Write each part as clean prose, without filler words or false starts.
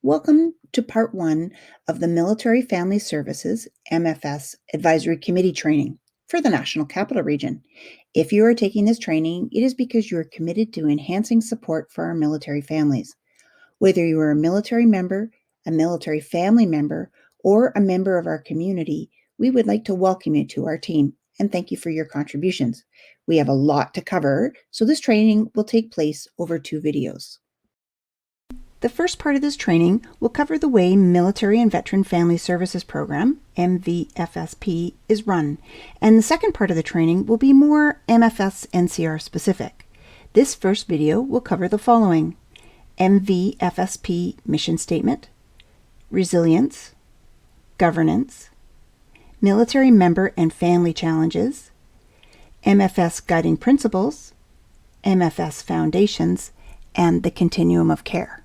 Welcome to part one of the Military Family Services MFS Advisory Committee training for the National Capital Region. If you are taking this training, it is because you are committed to enhancing support for our military families. Whether you are a military member, a military family member, or a member of our community, we would like to welcome you to our team and thank you for your contributions. We have a lot to cover, so this training will take place over 2 videos. The first part of this training will cover the way Military and Veteran Family Services Program, MVFSP, is run, and the second part of the training will be more MFS NCR specific. This first video will cover the following: MVFSP mission statement, resilience, governance, military member and family challenges, MFS guiding principles, MFS foundations, and the continuum of care.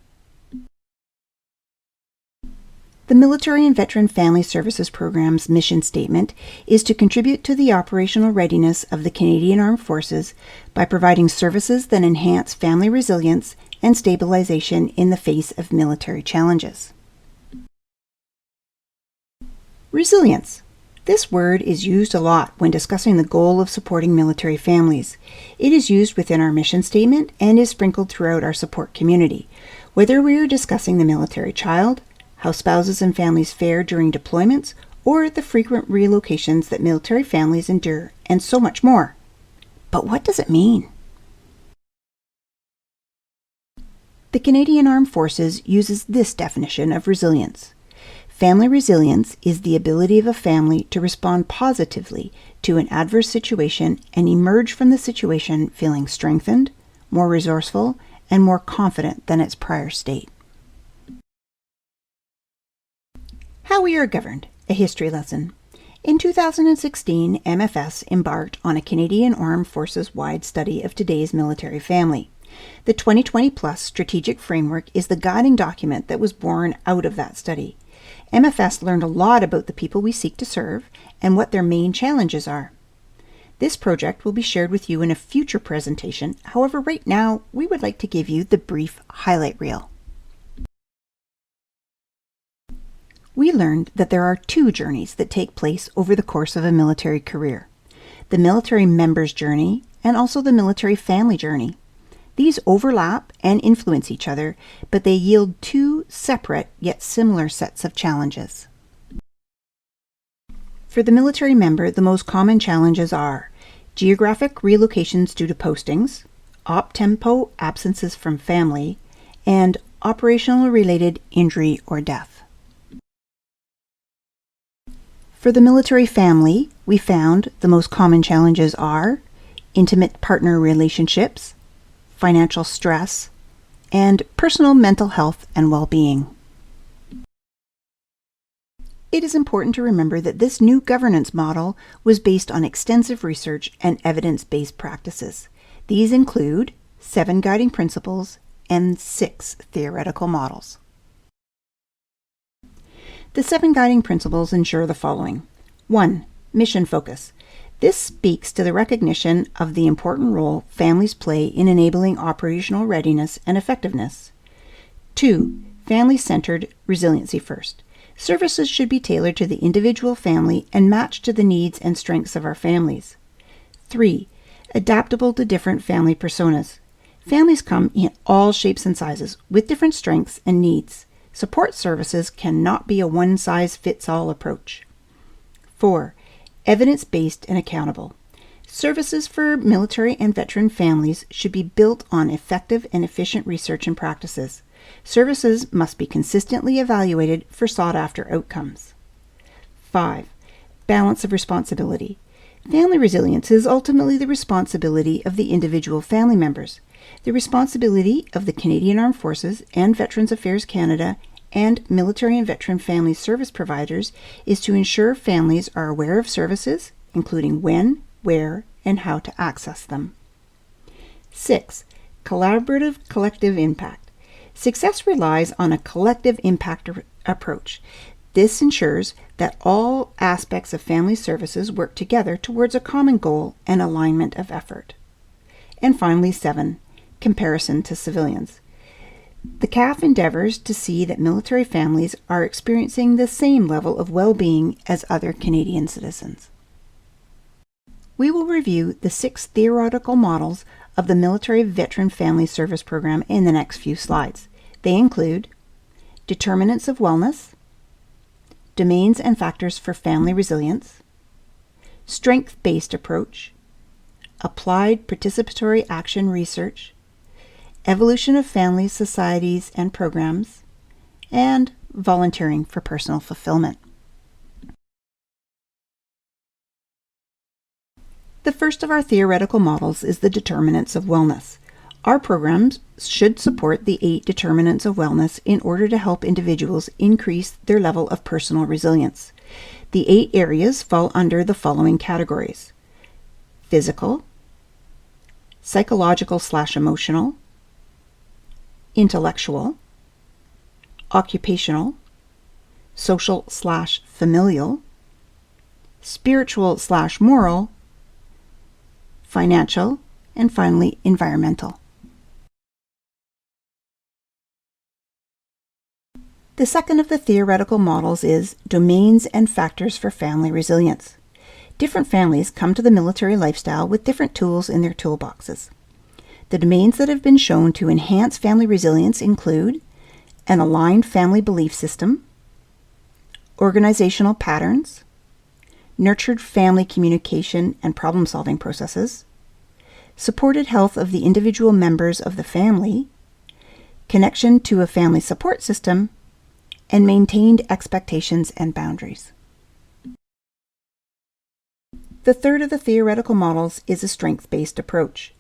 The Military and Veteran Family Services Program's mission statement is to contribute to the operational readiness of the Canadian Armed Forces by providing services that enhance family resilience and stabilization in the face of military challenges. Resilience. This word is used a lot when discussing the goal of supporting military families. It is used within our mission statement and is sprinkled throughout our support community, whether we are discussing the military child, how spouses and families fare during deployments, or the frequent relocations that military families endure, and so much more. But what does it mean? The Canadian Armed Forces uses this definition of resilience. Family resilience is the ability of a family to respond positively to an adverse situation and emerge from the situation feeling strengthened, more resourceful, and more confident than its prior state. How we are governed, a history lesson. In 2016, MFS embarked on a Canadian Armed Forces-wide study of today's military family. The 2020+ Strategic Framework is the guiding document that was born out of that study. MFS learned a lot about the people we seek to serve and what their main challenges are. This project will be shared with you in a future presentation. However, right now, we would like to give you the brief highlight reel. We learned that there are 2 journeys that take place over the course of a military career: the military member's journey and also the military family journey. These overlap and influence each other, but they yield 2 separate yet similar sets of challenges. For the military member, the most common challenges are geographic relocations due to postings, op-tempo absences from family, and operational-related injury or death. For the military family, we found the most common challenges are intimate partner relationships, financial stress, and personal mental health and well-being. It is important to remember that this new governance model was based on extensive research and evidence-based practices. These include 7 guiding principles and 6 theoretical models. The 7 guiding principles ensure the following. 1. Mission focus. This speaks to the recognition of the important role families play in enabling operational readiness and effectiveness. 2. Family-centered resiliency first. Services should be tailored to the individual family and matched to the needs and strengths of our families. 3. Adaptable to different family personas. Families come in all shapes and sizes with different strengths and needs. Support services cannot be a one-size-fits-all approach. 4. Evidence-based and accountable. Services for military and veteran families should be built on effective and efficient research and practices. Services must be consistently evaluated for sought-after outcomes. 5. Balance of responsibility. Family resilience is ultimately the responsibility of the individual family members. The responsibility of the Canadian Armed Forces and Veterans Affairs Canada and military and veteran family service providers is to ensure families are aware of services, including when, where, and how to access them. 6. Collaborative collective impact. Success relies on a collective impact approach. This ensures that all aspects of family services work together towards a common goal and alignment of effort. And finally, 7. Comparison to civilians. The CAF endeavours to see that military families are experiencing the same level of well-being as other Canadian citizens. We will review the 6 theoretical models of the Military Veteran Family Service Program in the next few slides. They include determinants of wellness, domains and factors for family resilience, strength-based approach, applied participatory action research, evolution of families, societies, and programs, and volunteering for personal fulfillment. The first of our theoretical models is the determinants of wellness. Our programs should support the 8 determinants of wellness in order to help individuals increase their level of personal resilience. The 8 areas fall under the following categories: physical, psychological/emotional, intellectual, occupational, social/familial, spiritual/moral, financial, and finally environmental. The second of the theoretical models is domains and factors for family resilience. Different families come to the military lifestyle with different tools in their toolboxes. The domains that have been shown to enhance family resilience include an aligned family belief system, organizational patterns, nurtured family communication and problem-solving processes, supported health of the individual members of the family, connection to a family support system, and maintained expectations and boundaries. The third of the theoretical models is a strength-based approach.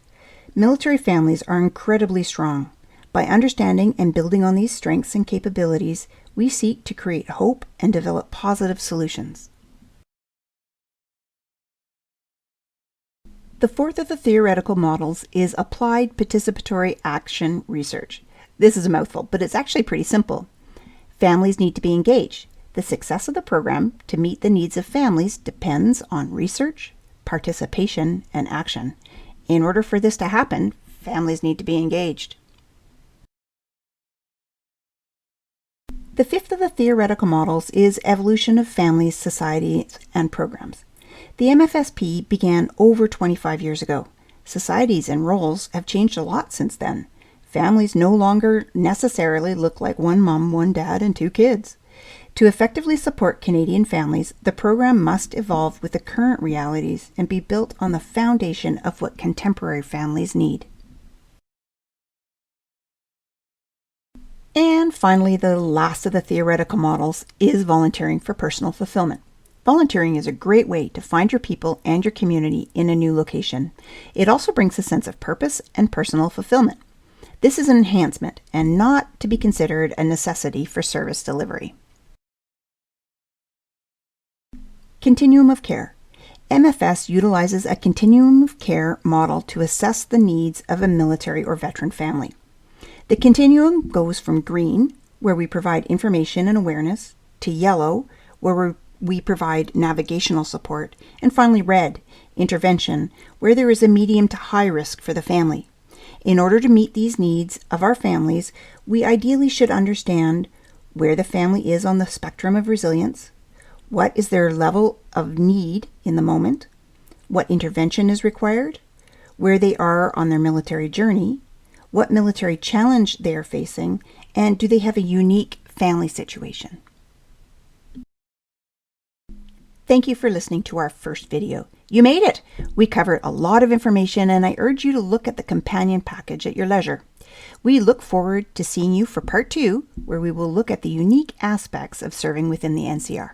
Military families are incredibly strong. By understanding and building on these strengths and capabilities, we seek to create hope and develop positive solutions. The fourth of the theoretical models is applied participatory action research. This is a mouthful, but it's actually pretty simple. Families need to be engaged. The success of the program to meet the needs of families depends on research, participation, and action. In order for this to happen, families need to be engaged. The fifth of the theoretical models is evolution of families, societies, and programs. The MFSP began over 25 years ago. Societies and roles have changed a lot since then. Families no longer necessarily look like one mom, one dad, and 2 kids. To effectively support Canadian families, the program must evolve with the current realities and be built on the foundation of what contemporary families need. And finally, the last of the theoretical models is volunteering for personal fulfillment. Volunteering is a great way to find your people and your community in a new location. It also brings a sense of purpose and personal fulfillment. This is an enhancement and not to be considered a necessity for service delivery. Continuum of care. MFS utilizes a continuum of care model to assess the needs of a military or veteran family. The continuum goes from green, where we provide information and awareness, to yellow, where we provide navigational support, and finally red, intervention, where there is a medium to high risk for the family. In order to meet these needs of our families, we ideally should understand where the family is on the spectrum of resilience, what is their level of need in the moment, what intervention is required, where they are on their military journey, what military challenge they are facing, and do they have a unique family situation. Thank you for listening to our first video. You made it! We covered a lot of information and I urge you to look at the companion package at your leisure. We look forward to seeing you for part 2, where we will look at the unique aspects of serving within the NCR.